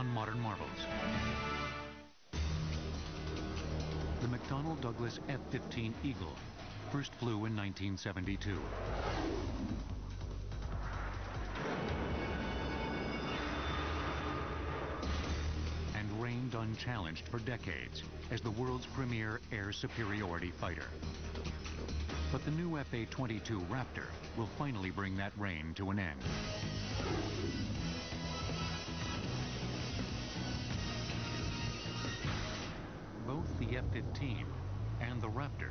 on modern marvels. The McDonnell Douglas F-15 Eagle first flew in 1972. And reigned unchallenged for decades as the world's premier air superiority fighter. But the new F-A-22 Raptor will finally bring that reign to an end. Both the F-15 and the Raptor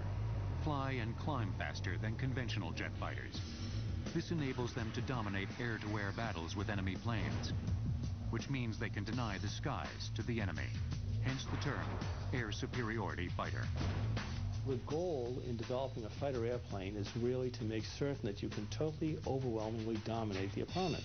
fly and climb faster than conventional jet fighters. This enables them to dominate air-to-air battles with enemy planes, which means they can deny the skies to the enemy. Hence the term air superiority fighter. The goal in developing a fighter airplane is really to make certain that you can totally, overwhelmingly dominate the opponent.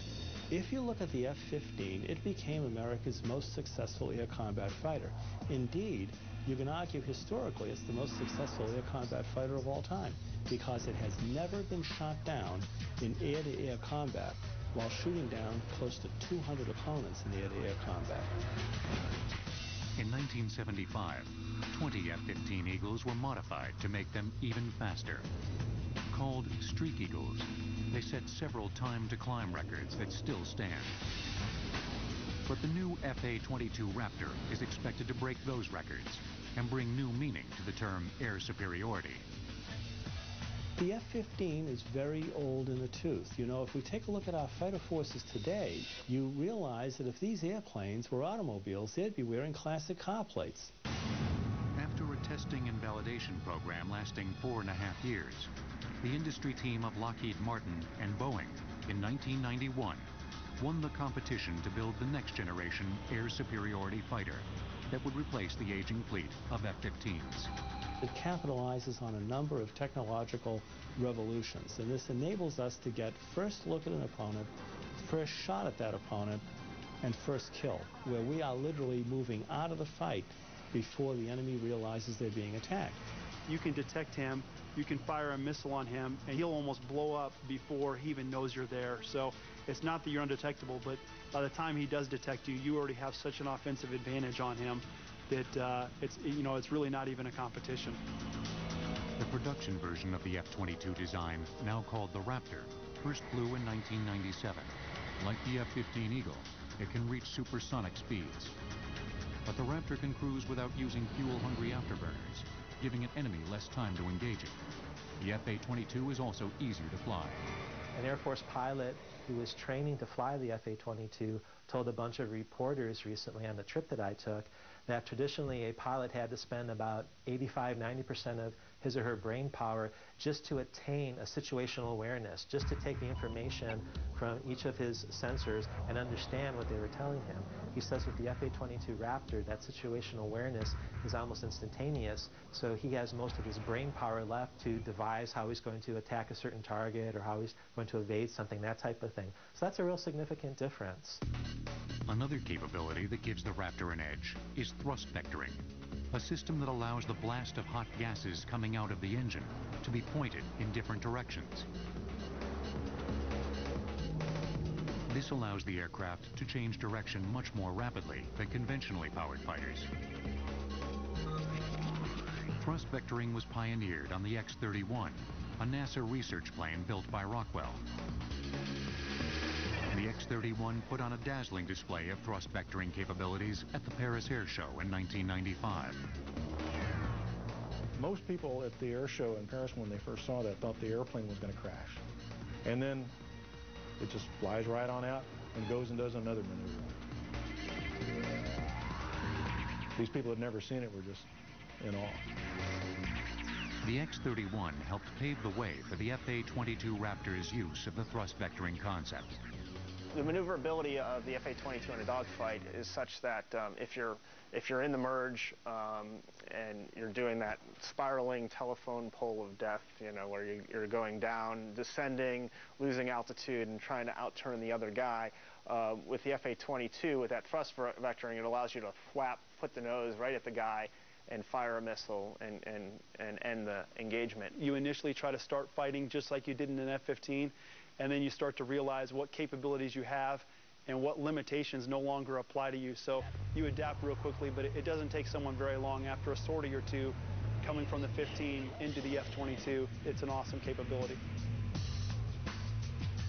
If you look at the F-15, it became America's most successful air combat fighter. Indeed, you can argue historically it's the most successful air combat fighter of all time, because it has never been shot down in air-to-air combat while shooting down close to 200 opponents in air-to-air combat. In 1975, 20 F-15 Eagles were modified to make them even faster. Called Streak Eagles, they set several time-to-climb records that still stand. But the new F-A-22 Raptor is expected to break those records and bring new meaning to the term air superiority. The F-15 is very old in the tooth. You know, if we take a look at our fighter forces today, you realize that if these airplanes were automobiles, they'd be wearing classic car plates. After a testing and validation program lasting 4.5 years, the industry team of Lockheed Martin and Boeing in 1991 won the competition to build the next generation air superiority fighter that would replace the aging fleet of F-15s. It capitalizes on a number of technological revolutions, and this enables us to get first look at an opponent, first shot at that opponent, and first kill, where we are literally moving out of the fight before the enemy realizes they're being attacked. You can detect him, you can fire a missile on him, and he'll almost blow up before he even knows you're there. So it's not that you're undetectable, but by the time he does detect you, you already have such an offensive advantage on him that it's really not even a competition. The production version of the F-22 design, now called the Raptor, first flew in 1997. Like the F-15 Eagle, it can reach supersonic speeds. But the Raptor can cruise without using fuel-hungry afterburners, giving an enemy less time to engage it. The F-A-22 is also easier to fly. An Air Force pilot who was training to fly the F-A-22 told a bunch of reporters recently on the trip that I took that traditionally a pilot had to spend about 85–90% of his or her brain power just to attain a situational awareness, just to take the information from each of his sensors and understand what they were telling him. He says with the F-A-22 Raptor, that situational awareness is almost instantaneous, so he has most of his brain power left to devise how he's going to attack a certain target or how he's going to evade something, that type of thing. So that's a real significant difference. Another capability that gives the Raptor an edge is thrust vectoring, a system that allows the blast of hot gases coming out of the engine to be pointed in different directions. This allows the aircraft to change direction much more rapidly than conventionally powered fighters. Thrust vectoring was pioneered on the X-31, a NASA research plane built by Rockwell. The X-31 put on a dazzling display of thrust vectoring capabilities at the Paris Air Show in 1995. Most people at the air show in Paris when they first saw that thought the airplane was going to crash. And then it just flies right on out and goes and does another maneuver. These people had never seen it were just in awe. The X-31 helped pave the way for the F-A-22 Raptor's use of the thrust vectoring concept. The maneuverability of the F-A-22 in a dogfight is such that if you're in the merge and you're doing that spiraling telephone pole of death, you know, where you're going down, descending, losing altitude, and trying to outturn the other guy, with the F-A-22, with that thrust vectoring, it allows you to put the nose right at the guy and fire a missile and end the engagement. You initially try to start fighting just like you did in an F-15, and then you start to realize what capabilities you have and what limitations no longer apply to you. So you adapt real quickly, but it doesn't take someone very long. After a sortie or two, coming from the 15 into the F-22, it's an awesome capability.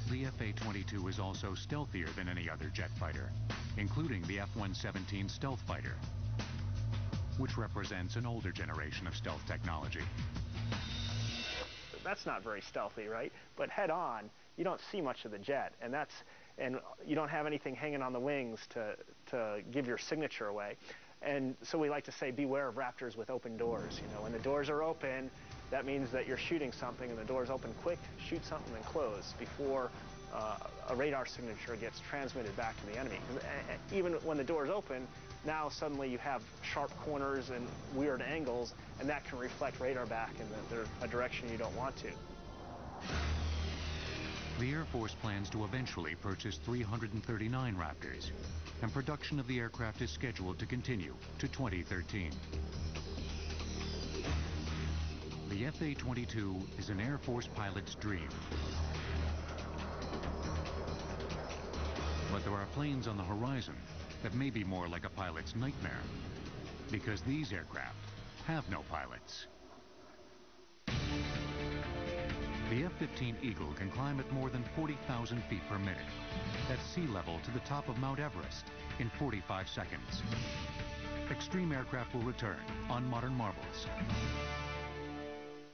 The F-A-22 is also stealthier than any other jet fighter, including the F-117 stealth fighter, which represents an older generation of stealth technology. That's not very stealthy, right? But head on, you don't see much of the jet, and you don't have anything hanging on the wings to give your signature away. And so we like to say, beware of Raptors with open doors. You know, when the doors are open, that means that you're shooting something, and the doors open quick, shoot something and close before a radar signature gets transmitted back to the enemy. Even when the doors open, now suddenly you have sharp corners and weird angles, and that can reflect radar back in a direction you don't want to. The Air Force plans to eventually purchase 339 Raptors, and production of the aircraft is scheduled to continue to 2013. The F-A-22 is an Air Force pilot's dream. But there are planes on the horizon that may be more like a pilot's nightmare, because these aircraft have no pilots. The F-15 Eagle can climb at more than 40,000 feet per minute. That's sea level to the top of Mount Everest in 45 seconds. Extreme aircraft will return on Modern Marvels.